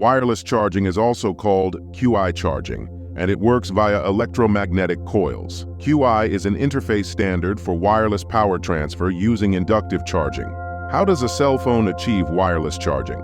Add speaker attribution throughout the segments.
Speaker 1: Wireless charging is also called QI charging, and it works via electromagnetic coils. QI is an interface standard for wireless power transfer using inductive charging. How does a cell phone achieve wireless charging?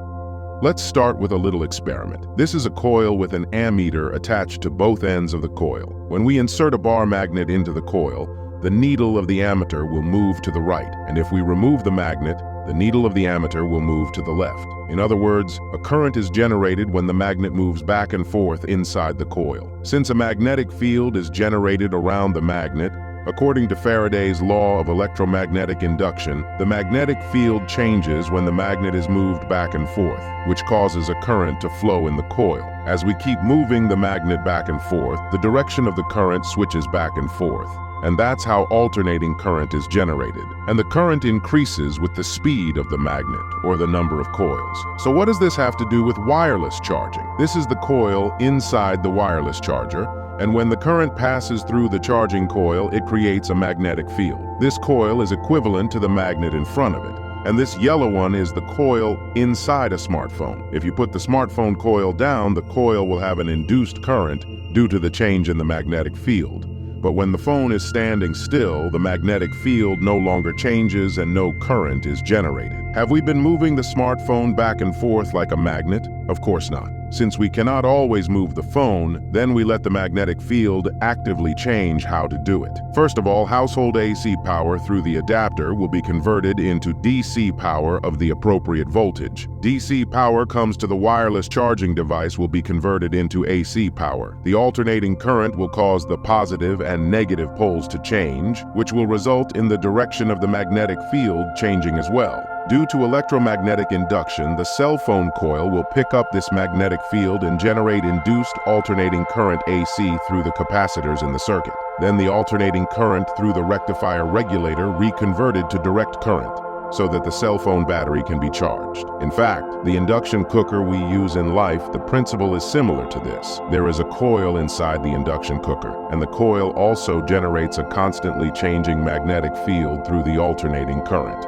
Speaker 1: Let's start with a little experiment. This is a coil with an ammeter attached to both ends of the coil. When we insert a bar magnet into the coil, the needle of the ammeter will move to the right, and if we remove the magnet, the needle of the ammeter will move to the left. In other words, a current is generated when the magnet moves back and forth inside the coil. Since a magnetic field is generated around the magnet, according to Faraday's law of electromagnetic induction, the magnetic field changes when the magnet is moved back and forth, which causes a current to flow in the coil. As we keep moving the magnet back and forth, the direction of the current switches back and forth. And that's how alternating current is generated. And the current increases with the speed of the magnet, or the number of coils. So what does this have to do with wireless charging? This is the coil inside the wireless charger, and when the current passes through the charging coil, it creates a magnetic field. This coil is equivalent to the magnet in front of it. And this yellow one is the coil inside a smartphone. If you put the smartphone coil down, the coil will have an induced current due to the change in the magnetic field. But when the phone is standing still, the magnetic field no longer changes and no current is generated. Have we been moving the smartphone back and forth like a magnet? Of course not. Since we cannot always move the phone, then we let the magnetic field actively change how to do it. First of all, household AC power through the adapter will be converted into DC power of the appropriate voltage. DC power comes to the wireless charging device will be converted into AC power. The alternating current will cause the positive and negative poles to change, which will result in the direction of the magnetic field changing as well. Due to electromagnetic induction, the cell phone coil will pick up this magnetic field and generate induced alternating current AC through the capacitors in the circuit. Then the alternating current through the rectifier regulator reconverted to direct current, so that the cell phone battery can be charged. In fact, the induction cooker we use in life, the principle is similar to this. There is a coil inside the induction cooker, and the coil also generates a constantly changing magnetic field through the alternating current.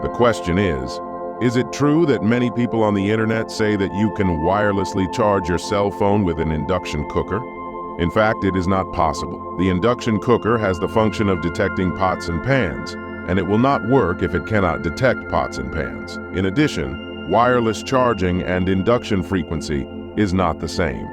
Speaker 1: The question is it true that many people on the internet say that you can wirelessly charge your cell phone with an induction cooker? In fact, it is not possible. The induction cooker has the function of detecting pots and pans, and it will not work if it cannot detect pots and pans. In addition, wireless charging and induction frequency is not the same.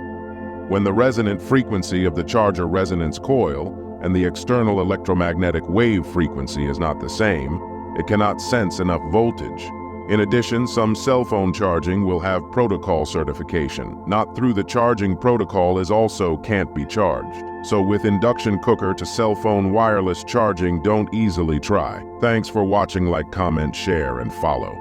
Speaker 1: When the resonant frequency of the charger resonance coil and the external electromagnetic wave frequency is not the same, it cannot sense enough voltage. In addition, some cell phone charging will have protocol certification. Not through the charging protocol is also can't be charged. So with induction cooker to cell phone wireless charging, don't easily try. Thanks for watching. Like, comment, share, and follow.